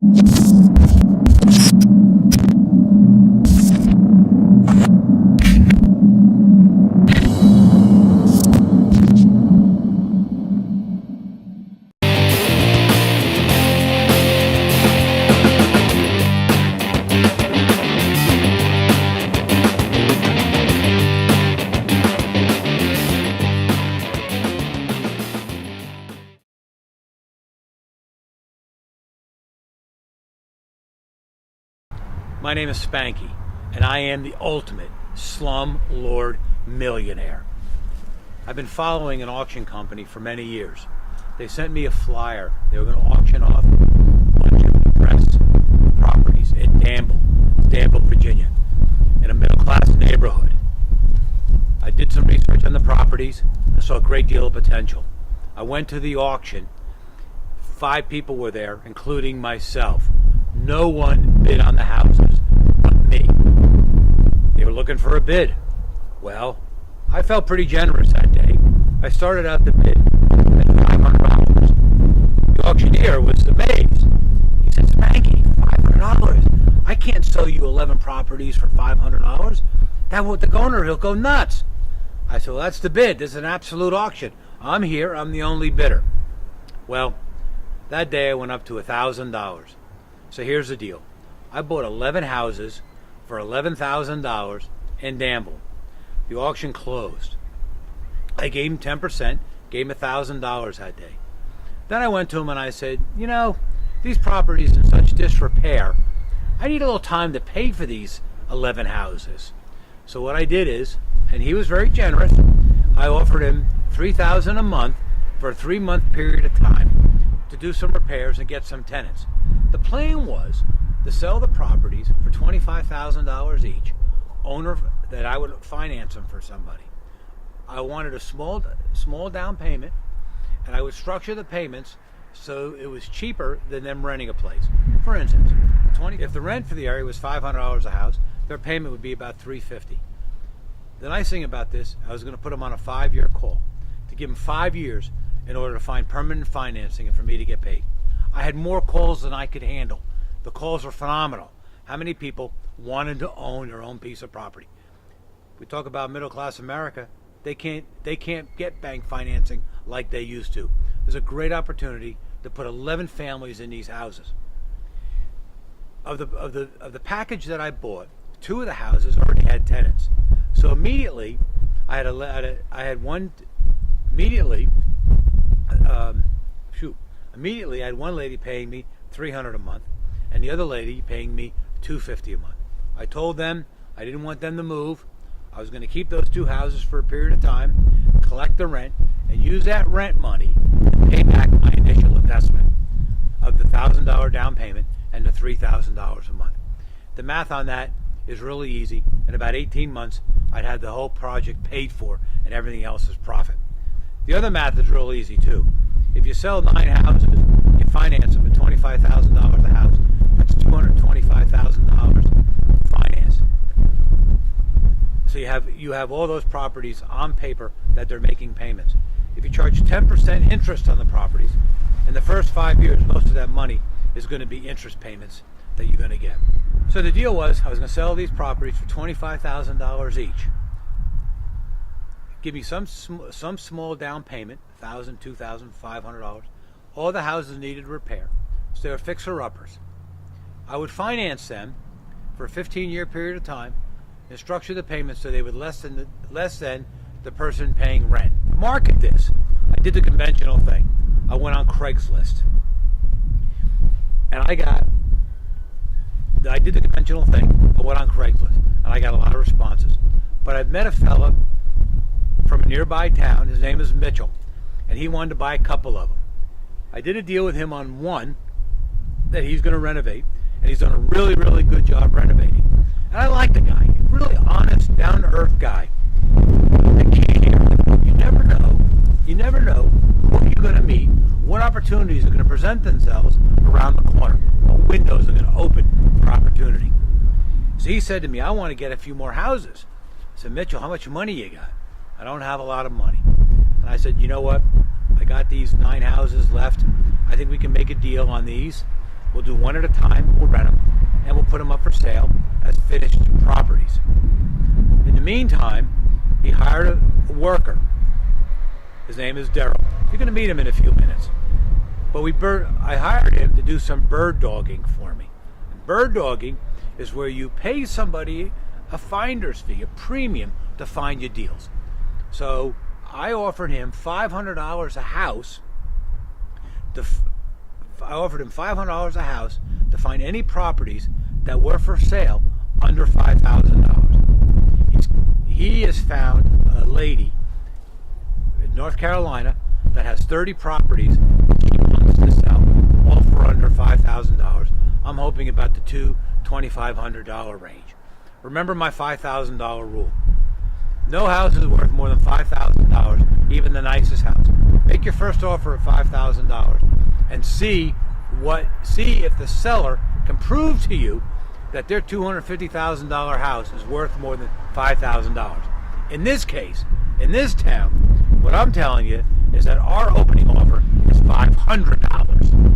My name is Spanky, and I am the ultimate slum lord millionaire. I've been following an auction company for many years. They sent me a flyer. They were going to auction off a bunch of press properties in Danville, Virginia, in a middle-class neighborhood. I did some research on the properties. I saw a great deal of potential. I went to the auction. 5 people were there, including myself. No one bid on the houses but me. They were looking for a bid. Well, I felt pretty generous that day. I started out the bid at $500. The auctioneer was amazed. He said, "Spanky, $500? I can't sell you 11 properties for $500. The owner, he'll go nuts." I said, "Well, that's the bid. This is an absolute auction. I'm here. I'm the only bidder." Well, that day I went up to $1,000. So here's the deal. I bought 11 houses for $11,000 in Danville. The auction closed. I gave him 10%, gave him $1,000 that day. Then I went to him and I said, these properties in such disrepair, I need a little time to pay for these 11 houses. So what I did is, and he was very generous, I offered him $3,000 a month for a 3-month period of time to do some repairs and get some tenants. The plan was to sell the properties for $25,000 each, owner that I would finance them for somebody. I wanted a small down payment, and I would structure the payments so it was cheaper than them renting a place. For instance, if the rent for the area was $500 a house, their payment would be about $350. The nice thing about this, I was going to put them on a 5-year call to give them 5 years in order to find permanent financing and for me to get paid. I had more calls than I could handle. The calls were phenomenal. How many people wanted to own their own piece of property? We talk about middle class America. They can't get bank financing like they used to. There's a great opportunity to put 11 families in these houses. Of the package that I bought, 2 of the houses already had tenants. So immediately I had one lady paying me $300 a month, and the other lady paying me $250 a month. I told them I didn't want them to move. I was going to keep those 2 houses for a period of time, collect the rent, and use that rent money to pay back my initial investment of the $1,000 down payment and the $3,000 a month. The math on that is really easy. In about 18 months, I'd had the whole project paid for, and everything else is profit. The other math is real easy too. If you sell 9 houses, you finance them at $25,000 a house. That's $225,000 financed. So you have all those properties on paper that they're making payments. If you charge 10% interest on the properties, in the first 5 years, most of that money is going to be interest payments that you're going to get. So the deal was, I was going to sell these properties for $25,000 each. Give me some small down payment, $1,000, $2,000, $500. All the houses needed repair, so they were fixer-uppers. I would finance them for a 15-year period of time and structure the payments so they would less than the person paying rent. Market this. I did the conventional thing. I went on Craigslist, and I did the conventional thing. I went on Craigslist, and I got a lot of responses. But I've met a fella from a nearby town. His name is Mitchell, and he wanted to buy a couple of them. I did a deal with him on one that he's going to renovate, and he's done a really, really good job renovating. And I like the guy. Really honest, down-to-earth guy. The key here, you never know who you're going to meet, what opportunities are going to present themselves around the corner, what windows are going to open for opportunity. So he said to me, I want to get a few more houses. I said, Mitchell, how much money you got? I don't have a lot of money. And I said, you know what? I got these 9 houses left. I think we can make a deal on these. We'll do one at a time. We'll rent them, and we'll put them up for sale as finished properties. In the meantime, he hired a worker. His name is Daryl. You're going to meet him in a few minutes. But I hired him to do some bird dogging for me. And bird dogging is where you pay somebody a finder's fee, a premium, to find you deals. So I offered him $500 a house. I offered him $500 a house to find any properties that were for sale under $5,000. He has found a lady in North Carolina that has 30 properties she wants to sell, all for under $5,000. I'm hoping about the $2,500 range. Remember my $5,000 rule. No house is worth more than $5,000, even the nicest house. Make your first offer at $5,000 and see if the seller can prove to you that their $250,000 house is worth more than $5,000. In this case, in this town, what I'm telling you is that our opening offer is $500.